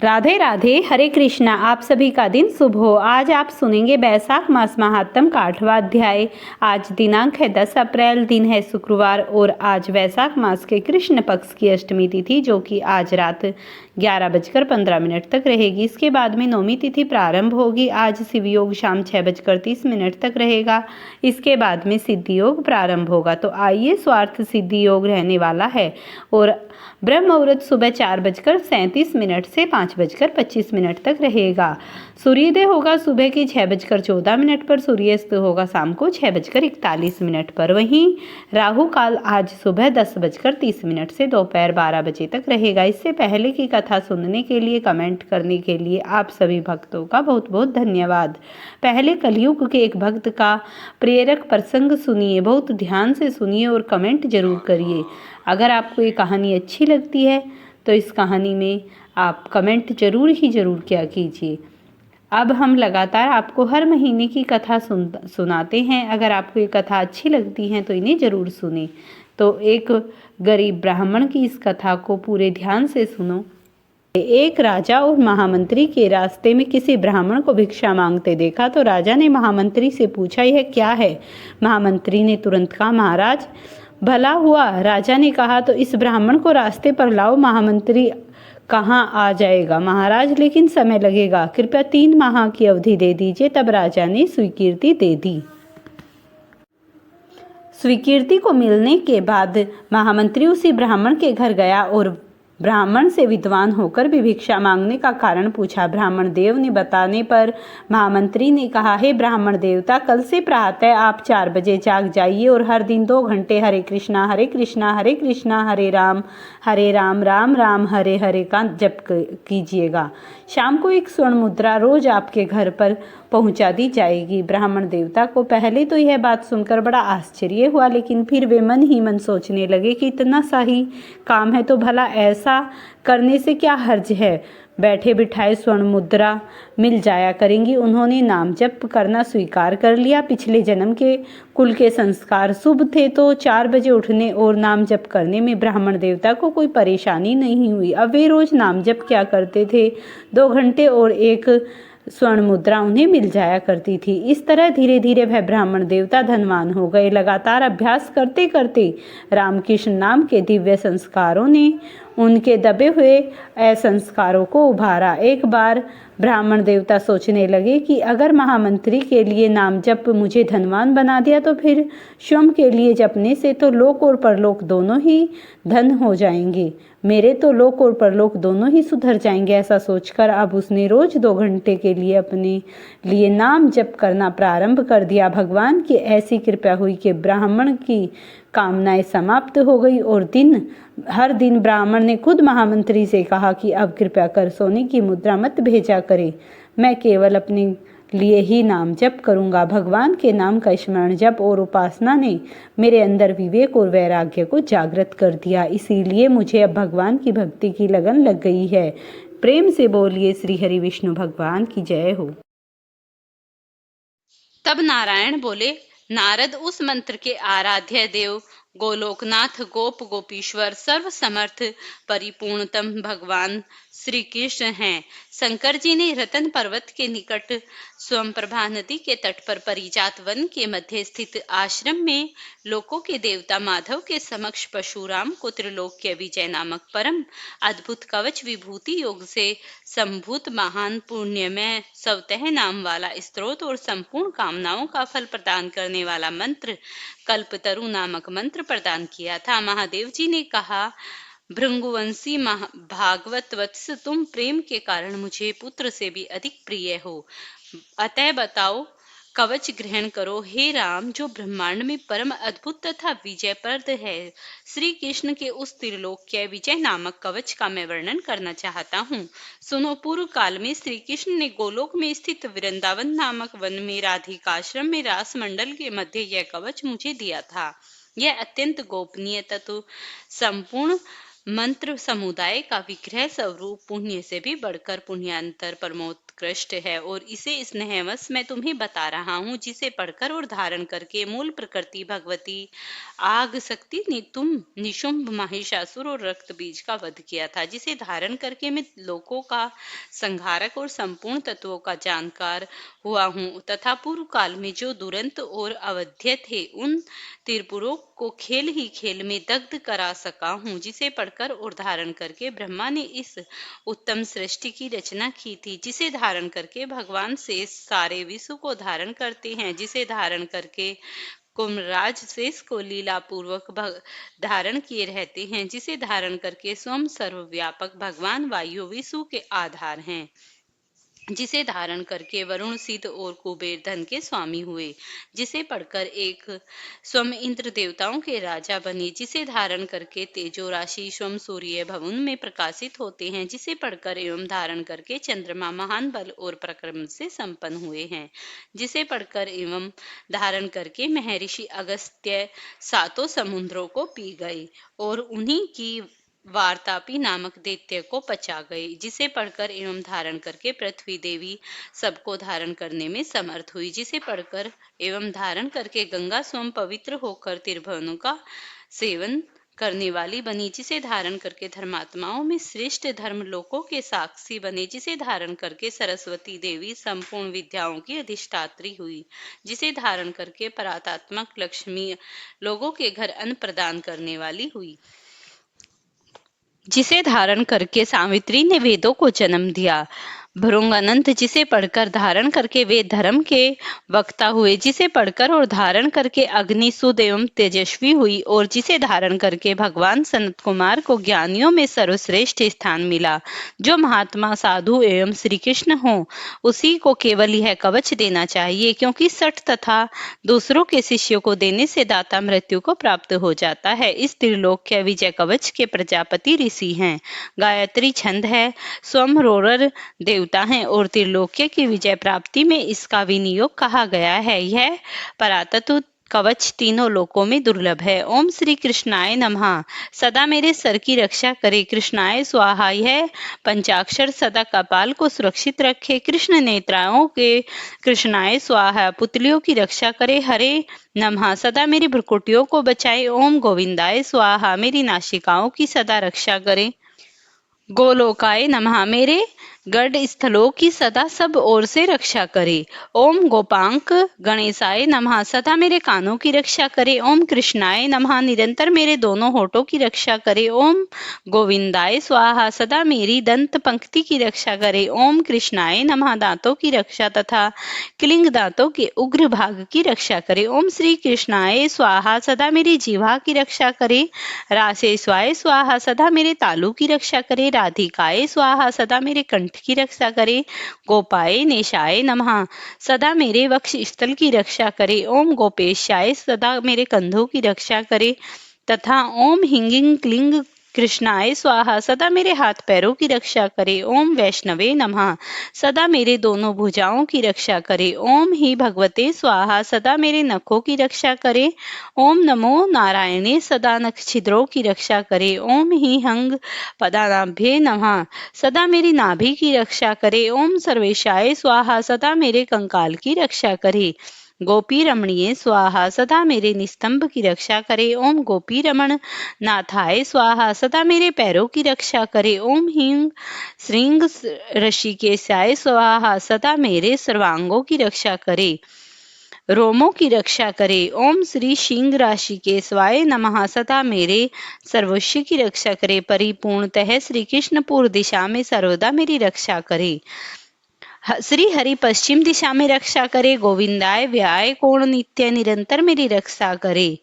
राधे राधे, हरे कृष्णा। आप सभी का दिन शुभ हो। आज आप सुनेंगे वैशाख मास महात्म का 8वां अध्याय। आज दिनांक है 10 अप्रैल, दिन है शुक्रवार और आज वैशाख मास के कृष्ण पक्ष की अष्टमी तिथि, जो कि आज रात 11:15 तक रहेगी। इसके बाद में नौमी तिथि प्रारंभ होगी। आज शिव योग शाम 6:30 तक रहेगा। इसके बाद में सिद्धि योग प्रारंभ होगा। तो आइए, स्वार्थ सिद्धि योग रहने वाला है और ब्रह्म मुहूर्त सुबह 4:37 से 5:25 तक रहेगा। सूर्योदय होगा सुबह के 6:14 पर, सूर्यास्त होगा शाम को 6:41 पर। वहीं राहु काल आज सुबह 10:30 से दोपहर 12 बजे तक रहेगा। इससे पहले की कथा सुनने के लिए, कमेंट करने के लिए आप सभी भक्तों का बहुत बहुत धन्यवाद। पहले कलयुग के एक भक्त का प्रेरक प्रसंग सुनिए, बहुत ध्यान से सुनिए और कमेंट जरूर करिए। अगर आपको ये कहानी अच्छी लगती है तो इस कहानी में आप कमेंट जरूर किया कीजिए। अब हम लगातार आपको हर महीने की कथा सुनाते हैं। अगर आपको ये कथा अच्छी लगती है तो इन्हें जरूर सुने। तो एक गरीब ब्राह्मण की इस कथा को पूरे ध्यान से सुनो। एक राजा और महामंत्री के रास्ते में किसी ब्राह्मण को भिक्षा मांगते देखा तो राजा ने महामंत्री से पूछा, यह क्या है? महामंत्री ने तुरंत कहा, महाराज भला हुआ। राजा ने कहा, तो इस ब्राह्मण को रास्ते पर लाओ। महामंत्री, कहाँ आ जाएगा महाराज, लेकिन समय लगेगा, कृपया 3 माह की अवधि दे दीजिए। तब राजा ने स्वीकृति दे दी। स्वीकृति को मिलने के बाद महामंत्री उसी ब्राह्मण के घर गया और ब्राह्मण से विद्वान होकर भी भिक्षा मांगने का कारण पूछा। ब्राह्मण देव ने बताने पर महामंत्री ने कहा, हे ब्राह्मण देवता, कल से प्रातः आप 4 बजे जाग जाइए और हर दिन 2 घंटे हरे कृष्णा हरे कृष्णा हरे कृष्णा हरे राम राम राम हरे हरे का जप कीजिएगा। शाम को एक स्वर्ण मुद्रा रोज आपके घर पर पहुंचा दी जाएगी। ब्राह्मण देवता को पहले तो यह बात सुनकर बड़ा आश्चर्य हुआ, लेकिन फिर वे मन ही मन सोचने लगे कि इतना सा ही काम है तो भला ऐसा करने से क्या हर्ज है, बैठे बिठाए स्वर्ण मुद्रा मिल जाया करेंगी। उन्होंने नाम जप करना स्वीकार कर लिया। पिछले जन्म के कुल के संस्कार शुभ थे तो 4 बजे उठने और नाम जप करने में ब्राह्मण देवता को कोई परेशानी नहीं हुई। अब वे रोज नाम जप क्या करते थे, 2 घंटे और एक स्वर्ण मुद्रा उन्हें मिल जाया करती थी। इस तरह धीरे धीरे वह ब्राह्मण देवता धनवान हो गए। लगातार अभ्यास करते करते रामकृष्ण नाम के दिव्य संस्कारों ने उनके दबे हुए असंस्कारों को उभारा। एक बार ब्राह्मण देवता सोचने लगे कि अगर महामंत्री के लिए नाम जप मुझे धनवान बना दिया तो फिर स्वयं के लिए जपने से तो लोक और परलोक दोनों ही धन हो जाएंगे, मेरे तो लोक और परलोक दोनों ही सुधर जाएंगे। ऐसा सोचकर अब उसने रोज 2 घंटे के लिए अपने लिए नाम जप करना प्रारंभ कर दिया। भगवान की ऐसी कृपा हुई कि ब्राह्मण की कामनाएं समाप्त हो गई और हर दिन ब्राह्मण ने खुद महामंत्री से कहा कि अब कृपया कर सोने की मुद्रा मत भेजा करे, मैं केवल अपने लिए ही नाम जप करूंगा। भगवान के नाम का स्मरण जप और उपासना ने मेरे अंदर विवेक और वैराग्य को जागृत कर दिया, इसीलिए मुझे अब भगवान की भक्ति की लगन लग गई है। प्रेम से बोलिए श्री हरि विष्णु भगवान की जय हो। तब नारायण बोले, नारद, उस मंत्र के आराध्य देव गोलोकनाथ गोप गोपीश्वर सर्व समर्थ परिपूर्णतम भगवान श्री कृष्ण हैं। शंकर जी ने रतन पर्वत के निकट स्वयंप्रभा नदी के तट पर परिजात वन के मध्य स्थित आश्रम में लोकों के देवता माधव के समक्ष परशुराम को त्रिलोक्य विजय नामक परम अद्भुत कवच विभूति योग से संभूत महान पुण्यमय स्वतः नाम वाला स्त्रोत और संपूर्ण कामनाओं का फल प्रदान करने वाला मंत्र कल्पतरु नामक मंत्र प्रदान किया था। महादेव जी ने कहा, भृंगुवंशी भागवत वत्स, तुम प्रेम के कारण मुझे पुत्र से भी अधिक प्रिय हो, अतः बताओ, कवच ग्रहण करो। हे राम, जो ब्रह्मांड में परम अद्भुत तथा विजयप्रद है, श्री कृष्ण के उस त्रिलोक्य विजय नामक कवच का मैं वर्णन करना चाहता हूँ। सुनो, पूर्व काल में श्री कृष्ण ने गोलोक में स्थित वृंदावन नामक वन में राधिकाश्रम में रास मंडल के मध्य यह कवच मुझे दिया था। यह अत्यंत गोपनीय तत्व संपूर्ण मंत्र समुदाय का विग्रह स्वरूप पुण्य से भी बढ़कर पुण्यान्तर परमोत्कर्ष उत्कृष्ट है और इसे स्नेहवश मैं तुम्हें बता रहा हूँ, जिसे पढ़कर और धारण करके मूल प्रकृति भगवती आग शक्ति ने तुम निशुंभ महिषासुर और रक्त बीज का वध किया था, जिसे धारण करके मैं लोकों का संहारक और संपूर्ण तत्वों का जानकार हुआ हूँ तथा पूर्व काल में जो दुरंत और अवध्य थे उन त्रिपुरों को खेल ही खेल में दग्ध करा सका हूँ, जिसे पढ़कर और धारण करके ब्रह्मा ने इस उत्तम सृष्टि की रचना की थी, जिसे धारण करके भगवान शेष सारे विश्व को धारण करते हैं, जिसे धारण करके कुमराज शेष को लीला पूर्वक धारण किए रहते हैं, जिसे धारण करके स्वयं सर्वव्यापक भगवान वायु विश्व के आधार हैं, जिसे धारण करके वरुण सिद्ध और कुबेर धन के स्वामी हुए, जिसे पढ़कर एक स्वयं इंद्र देवताओं के राजा बने, जिसे धारण करके तेजो राशि स्वयं सूर्य भवन में प्रकाशित होते हैं, जिसे पढ़कर एवं धारण करके चंद्रमा महान बल और पराक्रम से संपन्न हुए हैं, जिसे पढ़कर एवं धारण करके महर्षि अगस्त्य सातों समुद्रों को पी गए और उन्हीं की वार्तापी नामक दैत्य को पचा गए, जिसे पढ़कर एवं धारण करके पृथ्वी देवी सबको धारण करने में समर्थ हुई, जिसे पढ़कर एवं धारण करके गंगा स्वयं पवित्र होकर त्रिभुवनों का सेवन करने वाली बनी, जिसे धारण करके धर्मात्माओं में श्रेष्ठ धर्म लोकों के साक्षी बने, जिसे धारण करके सरस्वती देवी संपूर्ण विद्याओं की अधिष्ठात्री हुई, जिसे धारण करके परातात्मक लक्ष्मी लोगों के घर अन्न प्रदान करने वाली हुई, जिसे धारण करके सावित्री ने वेदों को जन्म दिया, भृंग अनंत जिसे पढ़कर धारण करके वे धर्म के वक्ता हुए, जिसे पढ़कर और धारण करके अग्नि सुद एवं तेजस्वी हुई और जिसे धारण करके भगवान सनत कुमार को ज्ञानियों में सर्वश्रेष्ठ स्थान मिला। जो महात्मा साधु एवं श्री कृष्ण हो उसी को केवल यह कवच देना चाहिए, क्योंकि सठ तथा दूसरों के शिष्यों को देने से दाता मृत्यु को प्राप्त हो जाता है। इस त्रिलोक्य विजय कवच के प्रजापति ऋषि हैं, गायत्री छंद है, स्वयं रोरर देवता हैं और त्रिलोक्य की विजय प्राप्ति में इसका विनियोग कहा गया है। यह परातत्व कवच तीनों लोकों में दुर्लभ है। ओम श्री कृष्णाय नमः। सदा मेरे सर की रक्षा करे। कृष्णाय स्वाहा। यह पंचाक्षर सदा कपाल को सुरक्षित रखे। कृष्ण नेत्राओं के कृष्णाय स्वाहा। पुतलियों की रक्षा करे। हरे नमः। सदा मेरी भ्रुकुटियों को बचाए। ओम गोविंदाय स्वाहा। मेरी नासिकाओं की सदा रक्षा करे। गोलोकाय नमः। मेरे गढ़ स्थलों की सदा सब ओर से रक्षा करे। ओम गोपांक गणेशाय नमः। सदा मेरे कानों की रक्षा करे। ओम कृष्णाय नमः। निरंतर मेरे दोनों होठों की रक्षा करे। ओम गोविंदाय स्वाहा। सदा मेरी दंत पंक्ति की रक्षा करे। ओम कृष्णाय नमः। दांतों की रक्षा तथा क्लिंग दांतों के उग्र भाग की रक्षा करे। ओम श्री कृष्णाय स्वाहा। सदा मेरी जीवा की रक्षा करे। रासेश्वाय स्वाहा। सदा मेरे तालु की रक्षा करे। राधिकाय स्वाहा। सदा मेरे कंठ की रक्षा करे। गोपाय नेशाय नमः। सदा मेरे वक्ष स्थल की रक्षा करे। ओम गोपेशाय। सदा मेरे कंधों की रक्षा करे तथा ओम हिंगिंग क्लिंग कृष्णाय स्वाहा। सदा मेरे हाथ पैरों की रक्षा करे। ओम वैष्णवे नमः। सदा मेरे दोनों भुजाओं की रक्षा करे। ओम ही भगवते स्वाहा। सदा मेरे नखों की रक्षा करे। ओम नमो नारायणे। सदा नख छिद्रों की रक्षा करे। ओम ही हंग पदानाभ्ये नमः। सदा मेरी नाभि की रक्षा करे। ओम सर्वेशाय स्वाहा। सदा मेरे कंकाल की रक्षा करे। गोपी रमणीय स्वाहा। सदा मेरे निस्तंभ की रक्षा करे। ओम गोपी रमण नाथाय स्वाहा। सदा मेरे पैरों की रक्षा करे। ओम ह्रीं श्रीं ऋषिकेशाय स्वाहा। सदा मेरे सर्वांगों की रक्षा करे। रोमों की रक्षा करे। ओम श्री सिंह ऋषिकेशाय नमः। सदा मेरे सर्वस्व की रक्षा करे। परिपूर्णतः श्री कृष्णपुर दिशा में सर्वदा मेरी रक्षा करे। श्री हरि पश्चिम दिशा में रक्षा करे। गोविंदाय व्याय कोण नित्य निरंतर मेरी रक्षा करे।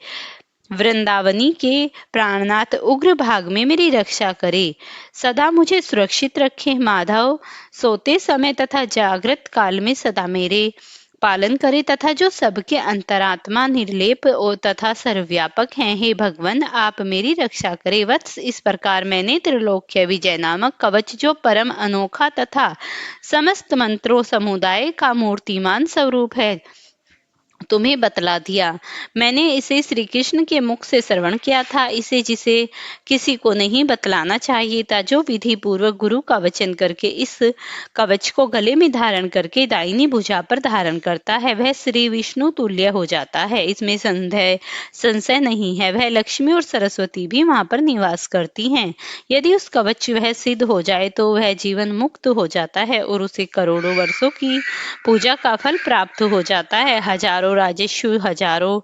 वृंदावनी के प्राणनाथ उग्र भाग में मेरी रक्षा करे। सदा मुझे सुरक्षित रखे। माधव सोते समय तथा जागृत काल में सदा मेरे पालन करे तथा जो सबके अंतरात्मा निर्लेप और तथा सर्वव्यापक हैं। हे भगवान, आप मेरी रक्षा करे। वत्स, इस प्रकार मैंने त्रिलोक्य विजय नामक कवच, जो परम अनोखा तथा समस्त मंत्रों समुदाय का मूर्तिमान स्वरूप है, तुम्हें बतला दिया। मैंने इसे श्री कृष्ण के मुख से श्रवण किया था, इसे जिसे किसी को नहीं बतलाना चाहिए था। जो विधि पूर्वक गुरु का वचन करके इस कवच को गले में धारण करके दाहिनी भुजा पर धारण करता है, वह श्री विष्णु तुल्य हो जाता है। इसमें संशय नहीं है। वह लक्ष्मी और सरस्वती भी वहां पर निवास करती हैं। यदि उस कवच वह सिद्ध हो जाए तो वह जीवन मुक्त हो जाता है और उसे करोड़ों वर्षों की पूजा का फल प्राप्त हो जाता है। हजारों राजेश्वर, हजारों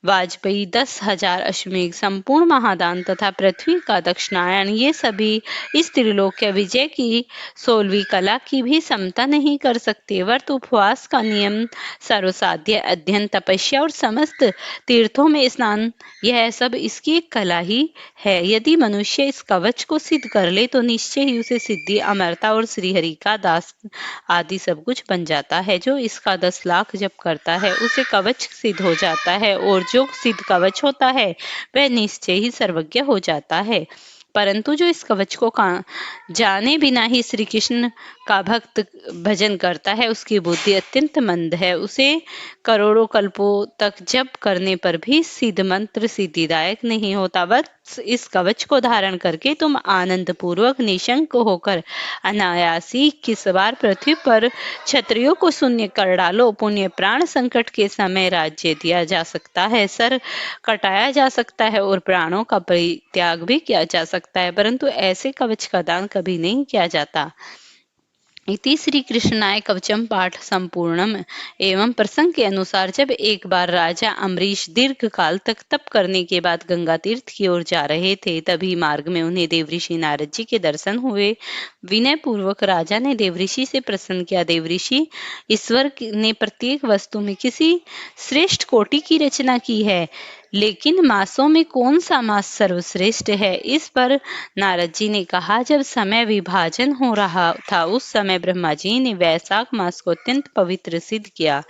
वाजपेयी, 10,000 अश्वमेघ, संपूर्ण महादान तथा पृथ्वी का दक्षिणायन, ये सभी इस त्रिलोक्य विजय की 16वीं कला की भी समता नहीं कर सकते। व्रत, उपवास का नियम, सर्वसाध्य अध्ययन, तपस्या और समस्त तीर्थों में स्नान, यह सब इसकी एक कला ही है। यदि मनुष्य इस कवच को सिद्ध कर ले तो निश्चय ही उसे सिद्धि, अमरता और श्रीहरि का दास आदि सब कुछ बन जाता है। जो इसका 10 लाख जप करता है उसे कवच सिद्ध हो जाता है, और जो सिद्ध कवच होता है वह निश्चय ही सर्वज्ञ हो जाता है। परंतु जो इस कवच को जाने बिना ही श्री कृष्ण का भक्त भजन करता है उसकी बुद्धि अत्यंत मंद है। उसे करोड़ों कल्पों तक जप करने पर भी सिद्ध मंत्र सिद्धिदायक नहीं होता। बस इस कवच को धारण करके तुम आनंद पूर्वक निशंक होकर अनायासी किस बार पृथ्वी पर क्षत्रियों को शून्य कर डालो। पुण्य प्राण संकट के समय राज्य दिया जा सकता है, सर कटाया जा सकता है और प्राणों का परित्याग भी किया जा सकता है, परंतु ऐसे कवच का दान कभी नहीं किया जाता। इति श्री कृष्णाय कवचम पाठ संपूर्णम। एवं प्रसंग के अनुसार जब एक बार राजा अम्बरीश दीर्घ काल तक तप करने के बाद गंगा तीर्थ की ओर जा रहे थे, तभी मार्ग में उन्हें देवऋषि नारद जी के दर्शन हुए। विनय पूर्वक राजा ने देवऋषि से प्रश्न किया, देवऋषि, ईश्वर ने प्रत्येक वस्तु में किसी श्रेष्ठ कोटि की रचना की है, लेकिन मासों में कौन सा मास सर्वश्रेष्ठ है? इस पर नारद जी ने कहा, जब समय विभाजन हो रहा था उस समय ब्रह्मा जी ने वैशाख मास को अत्यंत पवित्र सिद्ध किया।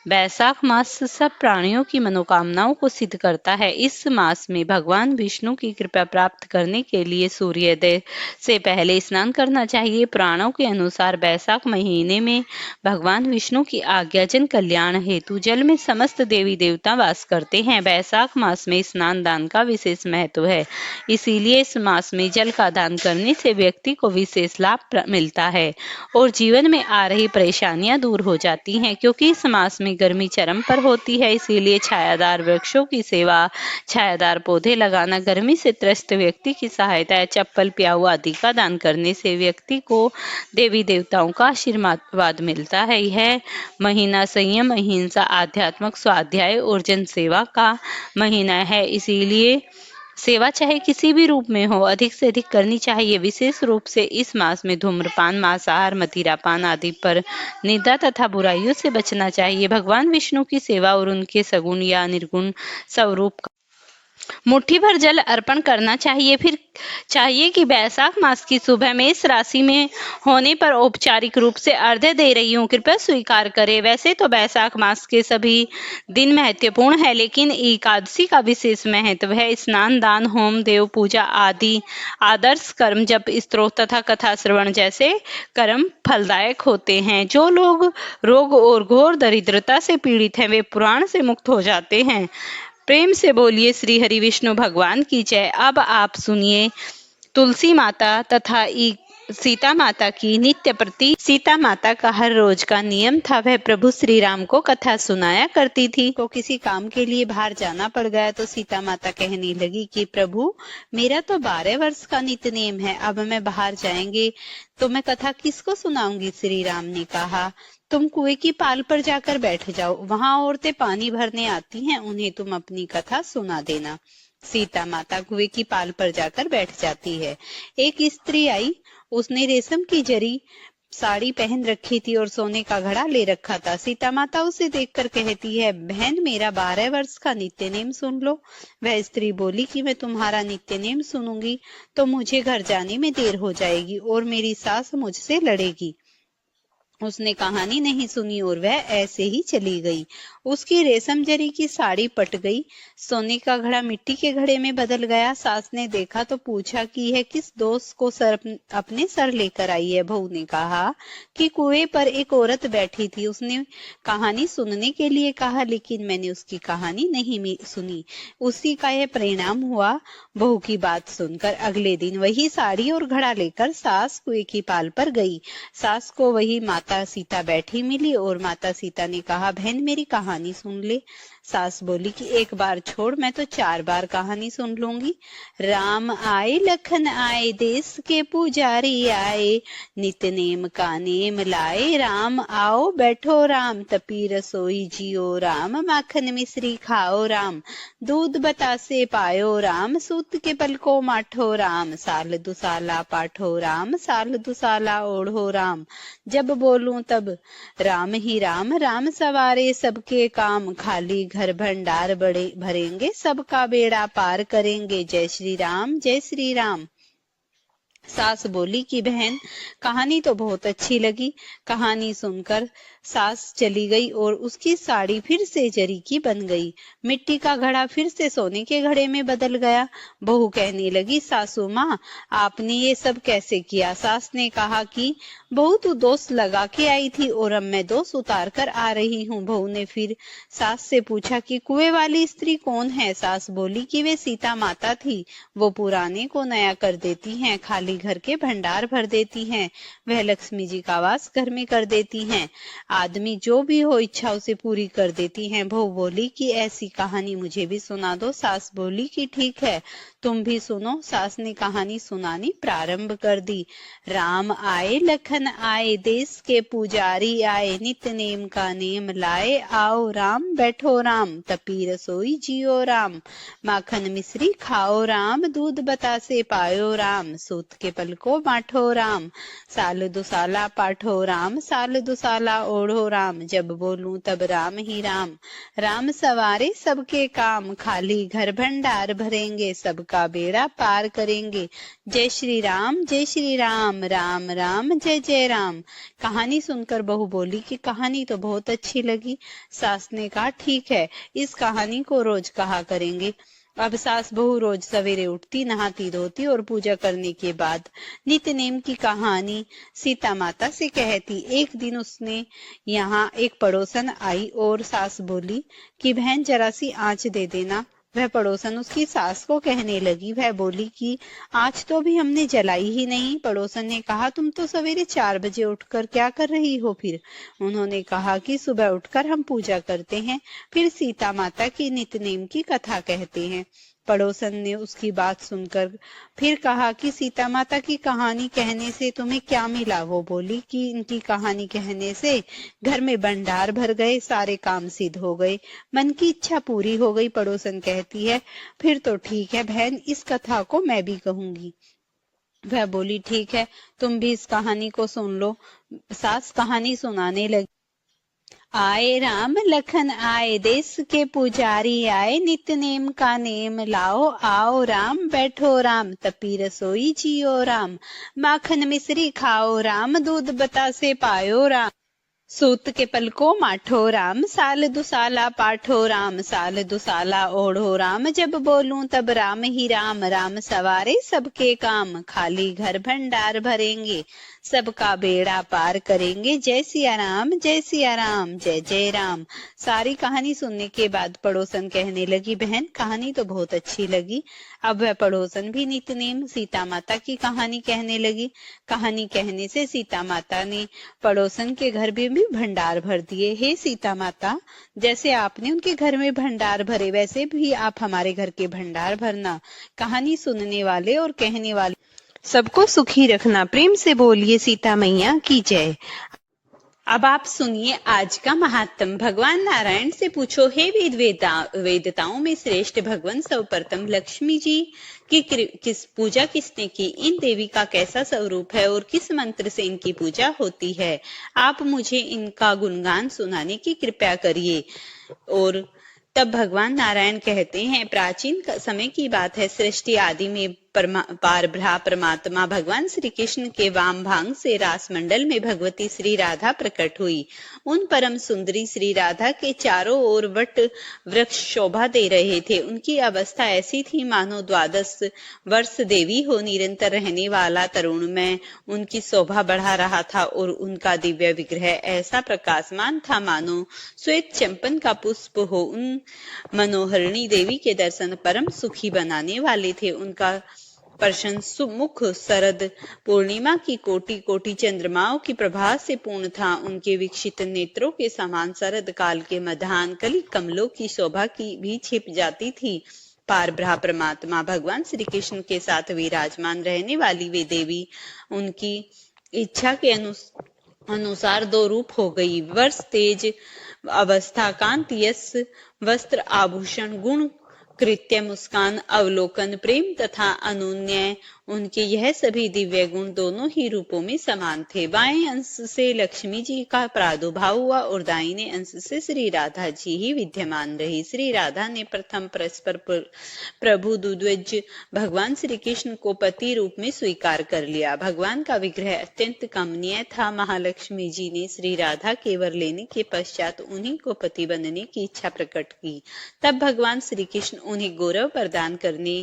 वैशाख मास सब प्राणियों की मनोकामनाओं को सिद्ध करता है। इस मास में भगवान विष्णु की कृपा प्राप्त करने के लिए सूर्योदय से पहले स्नान करना चाहिए। पुराणों के अनुसार वैशाख महीने में भगवान विष्णु की आज्ञाजन कल्याण हेतु जल में समस्त देवी देवता वास करते हैं। वैशाख मास में स्नान दान का विशेष महत्व है, इसीलिए इस मास में जल का दान करने से व्यक्ति को विशेष लाभ मिलता है और जीवन में आ रही परेशानियां दूर हो जाती हैं। क्योंकि इस मास में गर्मी चरम पर होती है, इसीलिए छायादार वृक्षों की सेवा, छायादार पौधे लगाना, गर्मी से त्रस्त व्यक्ति की सहायता, चप्पल, प्याऊ आदि का दान करने से व्यक्ति को देवी देवताओं का आशीर्वाद मिलता है। यह महीना संयम, अहिंसा, आध्यात्मिक स्वाध्याय और जन सेवा का महीना है, इसीलिए सेवा चाहे किसी भी रूप में हो अधिक से अधिक करनी चाहिए। विशेष रूप से इस मास में धूम्रपान, मांसाहार, मदिरापान आदि पर निंदा तथा बुराइयों से बचना चाहिए। भगवान विष्णु की सेवा और उनके सगुण या निर्गुण स्वरूप मुट्ठी भर जल अर्पण करना चाहिए। फिर चाहिए कि वैशाख मास की सुबह में इस राशि में होने पर औपचारिक रूप से अर्घ्य दे रही हूँ, कृपया स्वीकार करें। वैसे तो वैशाख मास के सभी दिन महत्वपूर्ण है, लेकिन एकादशी का विशेष महत्व है। स्नान, दान, होम, देव पूजा आदि आदर्श कर्म, जप, स्तोत्र तथा कथा श्रवण जैसे कर्म फलदायक होते हैं। जो लोग रोग और घोर दरिद्रता से पीड़ित हैं वे पुराण से मुक्त हो जाते हैं। प्रेम से बोलिए श्री हरि विष्णु भगवान की जय। अब आप सुनिए तुलसी माता तथा सीता माता की नित्य प्रति। सीता माता का हर रोज का नियम था, वह प्रभु श्री राम को कथा सुनाया करती थी। को किसी काम के लिए बाहर जाना पड़ गया तो सीता माता कहने लगी कि प्रभु, मेरा तो 12 वर्ष का नित्य नेम है, अब मैं बाहर जाएंगे तो मैं कथा किसको सुनाऊंगी? श्री राम ने कहा, तुम कुएं की पाल पर जाकर बैठ जाओ, वहां औरतें पानी भरने आती हैं, उन्हें तुम अपनी कथा सुना देना। सीता माता कुएं की पाल पर जाकर बैठ जाती है। एक स्त्री आई, उसने रेशम की जरी साड़ी पहन रखी थी और सोने का घड़ा ले रखा था। सीता माता उसे देखकर कहती है, बहन, मेरा 12 वर्ष का नित्य नेम सुन लो। वह स्त्री बोली कि मैं तुम्हारा नित्य नेम सुनूंगी तो मुझे घर जाने में देर हो जाएगी और मेरी सास मुझसे लड़ेगी। उसने कहानी नहीं सुनी और वह ऐसे ही चली गई। उसकी रेशम जरी की साड़ी पट गई, सोने का घड़ा मिट्टी के घड़े में बदल गया। सास ने देखा तो पूछा कि यह किस दोस्त को अपने सर लेकर आई है। बहू ने कहा कि कुएं पर एक औरत बैठी थी, उसने कहानी सुनने के लिए कहा, लेकिन मैंने उसकी कहानी नहीं सुनी। उसी का यह परिणाम हुआ। बहू की बात सुनकर अगले दिन वही साड़ी और घड़ा लेकर सास कुएं की पाल पर गई। सास को वही माता सीता बैठी मिली और माता सीता ने कहा, बहन मेरी कहानी सुन ले। सास बोली कि एक बार छोड़, मैं तो 4 बार कहानी सुन लूंगी। राम आए लखन आए, देश के पुजारी आए, नित नेम का नेम लाए। राम आओ बैठो राम, तपी रसोई जियो राम, माखन मिश्री खाओ राम, दूध बतासे पायो राम, सूत के पल को माठो राम, साल दुसाला पाठो राम, साल दुसाला ओढ़ो राम, जब बोलूं तब राम ही राम, राम सवारे सबके काम, खाली घर भंडार बड़े भरेंगे, सबका बेड़ा पार करेंगे, जय श्री राम जय श्री राम। सास बोली कि बहन कहानी तो बहुत अच्छी लगी। कहानी सुनकर सास चली गई और उसकी साड़ी फिर से जरी की बन गई, मिट्टी का घड़ा फिर से सोने के घड़े में बदल गया। बहू कहने लगी, सासू माँ आपने ये सब कैसे किया? सास ने कहा कि बहू तू दोष लगा के आई थी और अब मैं दोष उतार कर आ रही हूँ। बहू ने फिर सास से पूछा कि कुएं वाली स्त्री कौन है? सास बोली कि वे सीता माता थी, वो पुराने को नया कर देती हैं, खाली घर के भंडार भर देती हैं, वह लक्ष्मी जी का वास घर में कर देती हैं, आदमी जो भी हो इच्छा उसे पूरी कर देती हैं। बहू बोली कि ऐसी कहानी मुझे भी सुना दो। सास बोली कि ठीक है, तुम भी सुनो। सास ने कहानी सुनानी प्रारंभ कर दी। राम आए लखन आए, देश के पुजारी आए, नित नेम का नेम लाए, आओ राम बैठो राम, तपी रसोई जियो राम, माखन मिश्री खाओ राम, दूध बतासे पायो राम, सूत के पल को बांटो राम, साल दुसाला पाठो राम, साल दुसाला ओढ़ो राम, जब बोलूं तब राम ही राम, राम सवारे सबके काम, खाली घर भंडार भरेंगे, सबका बेड़ा पार करेंगे, जय श्री राम जय श्री राम, राम राम जय जय राम। कहानी सुनकर बहू बोली कि कहानी तो बहुत अच्छी लगी। सास ने कहा ठीक है, इस कहानी को रोज कहा करेंगे। अब सास बहू रोज सवेरे उठती, नहाती धोती और पूजा करने के बाद नित्य नेम की कहानी सीता माता से कहती। एक दिन उसने यहाँ एक पड़ोसन आई और सास बोली कि बहन जरा सी आंच दे देना। वह पड़ोसन उसकी सास को कहने लगी। वह बोली कि आज तो भी हमने जलाई ही नहीं। पड़ोसन ने कहा, तुम तो सवेरे 4 बजे उठकर क्या कर रही हो? फिर उन्होंने कहा कि सुबह उठकर हम पूजा करते हैं, फिर सीता माता की नित्य नेम की कथा कहते हैं। पड़ोसन ने उसकी बात सुनकर फिर कहा कि सीता माता की कहानी कहने से तुम्हें क्या मिला? वो बोली कि इनकी कहानी कहने से घर में भंडार भर गए, सारे काम सिद्ध हो गए, मन की इच्छा पूरी हो गई। पड़ोसन कहती है, फिर तो ठीक है बहन, इस कथा को मैं भी कहूंगी। वह बोली ठीक है, तुम भी इस कहानी को सुन लो। सास कहानी सुनाने लगी। आए राम लखन आए, देश के पुजारी आए, नित्य नेम का नेम लाओ, आओ राम बैठो राम, तपी रसोई जियो राम, माखन मिश्री खाओ राम, दूध बतासे पायो राम, सूत के पल को माठो राम, साल दुसाला पाठो राम, साल दुसाला ओढ़ो राम, जब बोलूं तब राम ही राम, राम सवारे सबके काम, खाली घर भंडार भरेंगे, सबका बेड़ा पार करेंगे, जय सिया राम जय सिया राम, जय जय राम। सारी कहानी सुनने के बाद पड़ोसन कहने लगी, बहन कहानी तो बहुत अच्छी लगी। अब वह पड़ोसन भी नित्य नेम सीता माता की कहानी कहने लगी। कहानी कहने से सीता माता ने पड़ोसन के घर में भी भंडार भर दिए। हे सीता माता, जैसे आपने उनके घर में भंडार भरे, वैसे भी आप हमारे घर के भंडार भरना। कहानी सुनने वाले और कहने वाले सबको सुखी रखना। प्रेम से बोलिए सीता मैया की जय। अब आप सुनिए आज का महात्म। भगवान नारायण से पूछो, हे वेदताओं में श्रेष्ठ भगवान सर्वप्रथम लक्ष्मी जी की किस पूजा किसने की? इन देवी का कैसा स्वरूप है और किस मंत्र से इनकी पूजा होती है? आप मुझे इनका गुणगान सुनाने की कृपा करिए। और तब भगवान नारायण कहते हैं, प्राचीन समय की बात है, सृष्टि आदि में पारब्रह्म परमात्मा भगवान श्री कृष्ण के वाम भाग से रास मंडल में भगवती श्री राधा प्रकट हुई। उन परम सुंदरी श्री राधा के चारों ओर वट वृक्ष शोभा दे रहे थे। उनकी अवस्था ऐसी थी मानो 12 वर्ष देवी हो। निरंतर रहने वाला तरुण में उनकी शोभा बढ़ा रहा था और उनका दिव्य विग्रह ऐसा प्रकाशमान था मानो श्वेत चंपन का पुष्प हो। उन मनोहरिणी देवी के दर्शन परम सुखी बनाने वाले थे। उनका प्रसन्न सुमुख शरद पूर्णिमा की कोटि कोटि चंद्रमाओं की प्रभा से पूर्ण था। उनके विकसित नेत्रों के समान शरद काल के मध्याह्न कली कमलों की शोभा की भी छिप जाती थी। पारब्रह्म परमात्मा भगवान श्री कृष्ण के साथ विराजमान रहने वाली वे देवी उनकी इच्छा के अनुसार 2 रूप हो गई। वर्ष तेज अवस्था कांति यश वस्त्र आभूषण गुण कृत्य मुस्कान अवलोकन प्रेम तथा अनुन्य उनके यह सभी दिव्य गुण दोनों ही रूपों में समान थे। बाएं अंश से लक्ष्मी जी का प्रादुर्भाव हुआ और दाहिने अंश से श्री राधा जी ही विद्यमान रही। श्री राधा ने प्रथम परस्पर प्रभु द्विज भगवान श्री कृष्ण को पति रूप में स्वीकार कर लिया। भगवान का विग्रह अत्यंत कमनीय था। महालक्ष्मी जी ने श्री राधा के वर लेने के पश्चात उन्हीं को पति बनने की इच्छा प्रकट की। तब भगवान श्री कृष्ण उन्हें गौरव प्रदान करने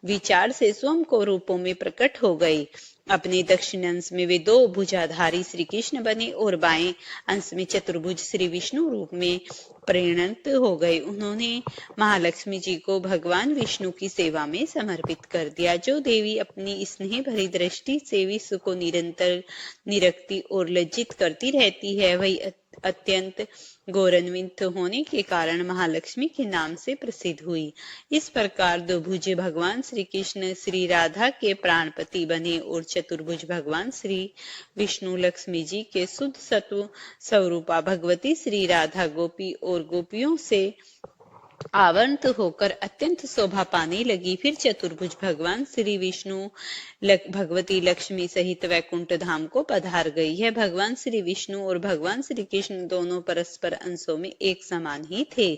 विचार से स्वयं को रूपों में प्रकट हो गए। अपने दक्षिण अंश में वे 2 भुजाधारी श्री कृष्ण बने और बाएं अंश में चतुर्भुज श्री विष्णु रूप में परिणत हो गए। उन्होंने महालक्ष्मी जी को भगवान विष्णु की सेवा में समर्पित कर दिया। जो देवी अपनी स्नेह भरी दृष्टि से विश्व को निरंतर निरखती और लज्जित करती रहती है, वही अत्यंत गौरवान्वित होने के कारण महालक्ष्मी के नाम से प्रसिद्ध हुई। इस प्रकार 2 भुजे भगवान श्री कृष्ण श्री राधा के प्राणपति बने और चतुर्भुज भगवान श्री विष्णु लक्ष्मी जी के शुद्ध सत्व स्वरूपा भगवती श्री राधा गोपी और गोपियों से आवृत होकर अत्यंत शोभा पाने लगी। फिर चतुर्भुज भगवान श्री विष्णु भगवती लक्ष्मी सहित वैकुंठ धाम को पधार गई है। भगवान श्री विष्णु और भगवान श्री कृष्ण दोनों परस्पर अंशों में एक समान ही थे।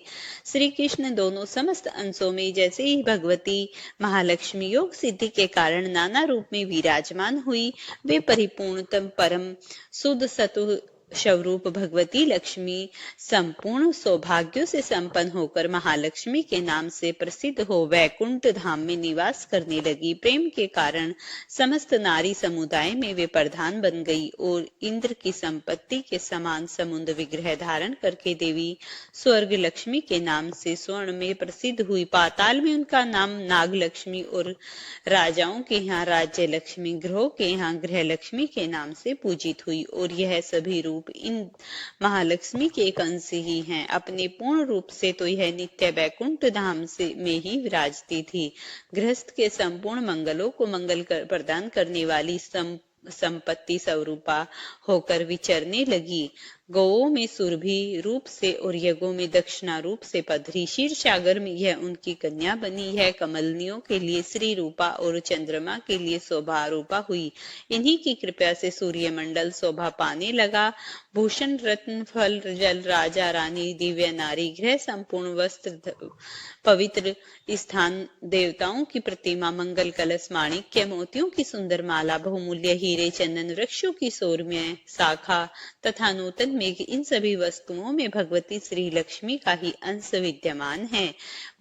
श्री कृष्ण दोनों समस्त अंशों में जैसे ही भगवती महालक्ष्मी योग सिद्धि के कारण नाना रूप में विराजमान हुई, वे परिपूर्णतम परम शुद्ध सत्व स्वरूप भगवती लक्ष्मी संपूर्ण सौभाग्यों से संपन्न होकर महालक्ष्मी के नाम से प्रसिद्ध हो वैकुंठ धाम में निवास करने लगी। प्रेम के कारण समस्त नारी समुदाय में वे प्रधान बन गई और इंद्र की संपत्ति के समान समुद्र विग्रह धारण करके देवी स्वर्ग लक्ष्मी के नाम से स्वर्ण में प्रसिद्ध हुई। पाताल में उनका नाम नाग लक्ष्मी और राजाओं के यहाँ राज्य लक्ष्मी, ग्रहों के यहाँ ग्रह लक्ष्मी के नाम से पूजित हुई और यह सभी रूप इन महालक्ष्मी के एक अंश ही हैं। अपने पूर्ण रूप से तो यह नित्य वैकुंठ धाम से में ही विराजती थी। गृहस्थ के संपूर्ण मंगलों को मंगल प्रदान करने वाली संपत्ति स्वरूपा होकर विचरने लगी। गौओं में सुरभि रूप से और यज्ञों में दक्षिणा रूप से पधरी। क्षीर सागर में यह उनकी कन्या बनी है। कमलनियों के लिए श्री रूपा और चंद्रमा के लिए शोभा रूपा हुई। इन्हीं की कृपा से सूर्य मंडल शोभा पाने लगा। भूषण रत्न फल जल राजा रानी दिव्य नारी गृह संपूर्ण वस्त्र पवित्र स्थान देवताओं की प्रतिमा मंगल कलश माणिक्य मोतियों की सुंदर माला बहुमूल्य हीरे चंदन वृक्षों की सौम्य शाखा तथा नूतन मेघ, इन सभी वस्तुओं में भगवती श्री लक्ष्मी का ही अंश विद्यमान है।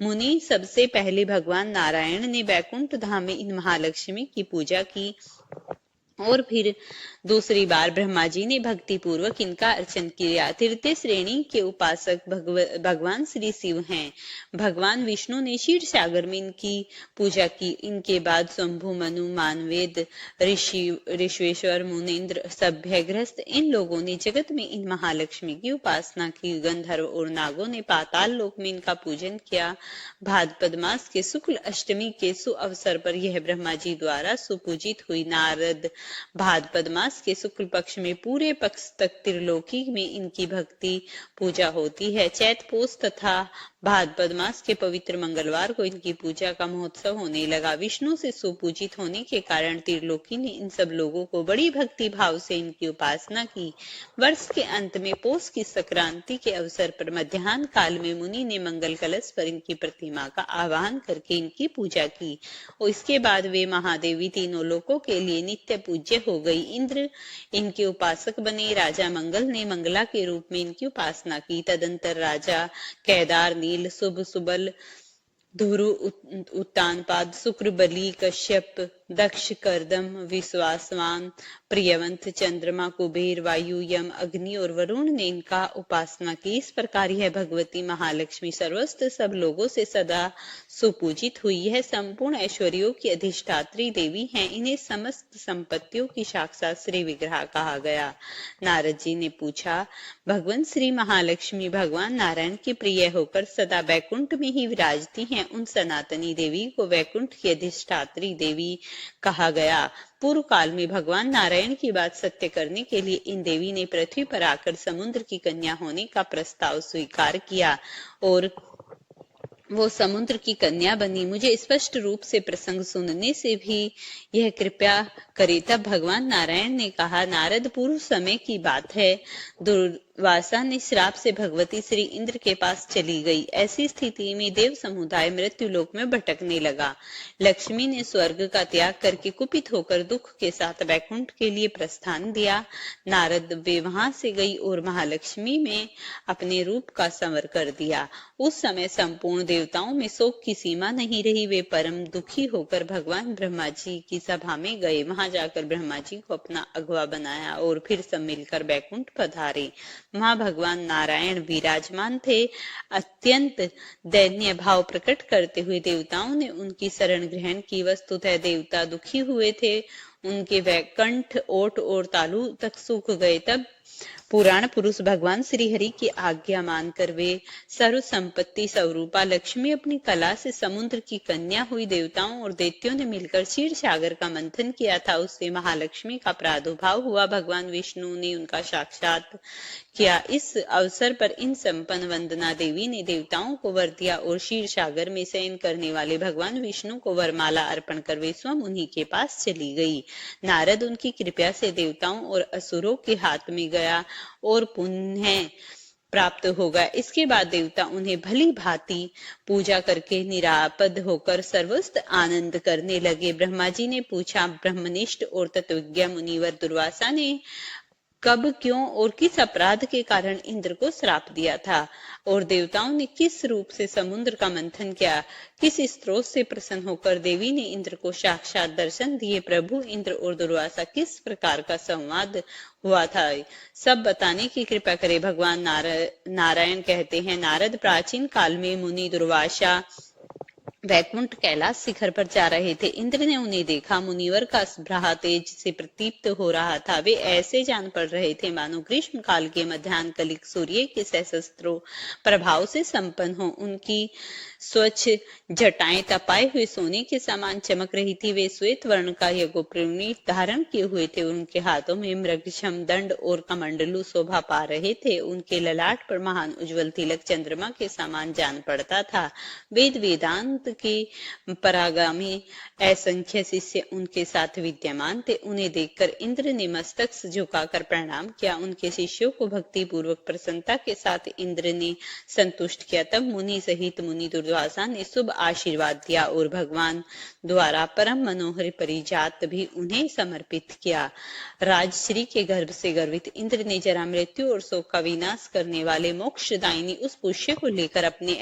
मुनि सबसे पहले भगवान नारायण ने वैकुंठ धाम में इन महालक्ष्मी की पूजा की और फिर दूसरी बार ब्रह्मा जी ने भक्ति पूर्वक इनका अर्चन किया। तृतीय श्रेणी के उपासक भगवान श्री शिव हैं। भगवान विष्णु ने क्षीर सागर में इनकी पूजा की। इनके बाद शंभु मनु मानवेद ऋषिवेश्वर मुनीन्द्र सभ्य गृहस्थ इन लोगों ने जगत में इन महालक्ष्मी की उपासना की। गंधर्व और नागों ने पाताल लोक में इनका पूजन किया। भाद्रपद मास के शुक्ल अष्टमी के सुअवसर पर यह ब्रह्मा जी द्वारा सुपूजित हुई। नारद भाद्रपद मास के शुक्ल पक्ष में पूरे पक्ष तक त्रिलोकी में इनकी भक्ति पूजा होती है। चैत पोष तथा भाद्रपद मास के पवित्र मंगलवार को इनकी पूजा का महोत्सव होने लगा। विष्णु से सुपूजित होने के कारण त्रिलोकी ने इन सब लोगों को बड़ी भक्ति भाव से इनकी उपासना की। वर्ष के अंत में पौष की संक्रांति के अवसर पर मध्याह्न काल में मुनि ने मंगल कलश पर इनकी प्रतिमा का आवाहन करके इनकी पूजा की और इसके बाद वे महादेवी तीनों लोकों के लिए नित्य पूज्य हो गई। इंद्र इनके उपासक बने। राजा मंगल ने मंगला के रूप में इनकी उपासना की। तदंतर राजा केदार, नील, शुभ, सुबल, धुरु, उत्तानपाद, शुक्र, बलि, कश्यप, दक्ष, करदम, विश्वासवान, प्रियवंत, चंद्रमा, कुबेर, वायु, यम, अग्नि और वरुण ने इनका उपासना की। इस प्रकार यह भगवती महालक्ष्मी सर्वस्त्र सब लोगों से सदा सुपूजित हुई है। संपूर्ण ऐश्वर्यों की अधिष्ठात्री देवी हैं। इन्हें समस्त संपत्तियों की साक्षात श्री विग्रह कहा गया। नारद जी ने पूछा, भगवान श्री महालक्ष्मी भगवान नारायण की प्रिय होकर सदा वैकुंठ में ही विराजती हैं। उन सनातनी देवी को वैकुंठ की अधिष्ठात्री देवी कहा गया। पूर्व काल में भगवान नारायण की बात सत्य करने के लिए इन देवी ने पृथ्वी पर आकर समुद्र की कन्या होने का प्रस्ताव स्वीकार किया और वो समुद्र की कन्या बनी। मुझे स्पष्ट रूप से प्रसंग सुनने से भी यह कृपया करे। तब भगवान नारायण ने कहा, नारद, पूर्व समय की बात है। दुर्वासा ने श्राप से भगवती श्री इंद्र के पास चली गई। ऐसी स्थिति में देव समुदाय मृत्यु लोक में भटकने लगा। लक्ष्मी ने स्वर्ग का त्याग करके कुपित होकर दुख के साथ वैकुंठ के लिए प्रस्थान दिया। नारद वे वहां से गई और महालक्ष्मी में अपने रूप का संवर कर दिया। उस समय संपूर्ण देवताओं में शोक की सीमा नहीं रही। वे परम दुखी होकर भगवान ब्रह्मा जी की सभा में गए। वहां जाकर ब्रह्मा जी को अपना अगवा बनाया और फिर सब मिलकर वैकुंठ पधारे। वहां भगवान नारायण विराजमान थे। अत्यंत दैन्य भाव प्रकट करते हुए देवताओं ने उनकी शरण ग्रहण की। वस्तुतः देवता दुखी हुए थे। उनके वैकुंठ, ओट और तालु तक सूख गए। तब पुराण पुरुष भगवान श्री हरि की आज्ञा मानकर वे सर्व संपत्ति स्वरूपा लक्ष्मी अपनी कला से समुद्र की कन्या हुई। देवताओं और दैत्यों ने मिलकर क्षीर सागर का मंथन किया था। उससे महालक्ष्मी का प्रादुर्भाव हुआ। भगवान विष्णु ने उनका साक्षात किया। इस अवसर पर इन संपन्न वंदना देवी ने देवताओं को वर दिया और क्षीर सागर में शयन करने वाले भगवान विष्णु को वरमाला अर्पण कर वे स्वयं उन्हीं के पास चली गई। नारद उनकी कृपा से देवताओं और असुरों के हाथ में गया और पुण्य प्राप्त होगा। इसके बाद देवता उन्हें भली भांति पूजा करके निरापद होकर सर्वस्त्र आनंद करने लगे। ब्रह्मा जी ने पूछा, ब्रह्मनिष्ठ और तत्वज्ञ मुनिवर दुर्वासा ने कब, क्यों और किस अपराध के कारण इंद्र को श्राप दिया था और देवताओं ने किस रूप से समुद्र का मंथन किया? किस स्त्रोत से प्रसन्न होकर देवी ने इंद्र को साक्षात दर्शन दिए? प्रभु इंद्र और दुर्वासा किस प्रकार का संवाद हुआ था, सब बताने की कृपा करे। भगवान नारायण कहते हैं, नारद, प्राचीन काल में मुनि दुर्वासा वैकुंठ कैलाश शिखर पर जा रहे थे। इंद्र ने उन्हें देखा। मुनिवर का भ्राह तेज से प्रदीप्त हो रहा था। वे ऐसे जान पड़ रहे थे मानो ग्रीष्म काल के मध्याह्न कलिक सूर्य के सहस्त्रों प्रभाव से संपन्न हो। उनकी स्वच्छ जटाएं तपाए हुए सोने के समान चमक रही थी। वे श्वेत वर्ण का यज्ञोपवीत धारण किए हुए थे। उनके हाथों में मृगशम दंड और कमंडलू शोभा पा रहे थे। उनके ललाट पर महान उज्जवल तिलक चंद्रमा के समान जान पड़ता था। वेद वेदांत के परागामी असंख्य शिष्य उनके साथ विद्यमान थे। उन्हें देखकर इंद्र ने मस्तक झुकाकर प्रणाम किया। उनके शिष्यों को भक्ति पूर्वक प्रसन्नता के साथ इंद्र ने संतुष्ट किया। तब मुनि सहित मुनि दुर्वासा ने शुभ आशीर्वाद दिया और भगवान द्वारा परम मनोहर परिजात भी उन्हें समर्पित किया। राजश्री के गर्भ से गर्वित इंद्र ने जरा मृत्यु और शोक का विनाश करने वाले मोक्षदायिनी उस पुष्य को लेकर अपने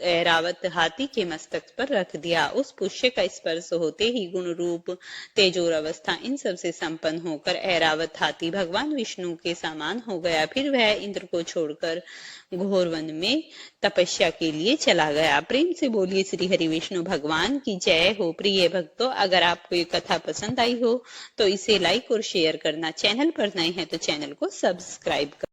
ऐरावत हाथी के मस्तक पर रख दिया। उस पुष्य का स्पर्श होते ही गुण रूप तेजोर अवस्था इन सब से संपन्न होकर ऐरावत हाथी भगवान विष्णु के समान हो गया। फिर वह इंद्र को छोड़कर घोर वन में तपस्या के लिए चला गया। प्रेम से बोलिए श्री हरि विष्णु भगवान की जय हो। प्रिय भक्तों, अगर आपको ये कथा पसंद आई हो तो इसे लाइक और शेयर करना। चैनल पर नए हैं तो चैनल को सब्सक्राइब कर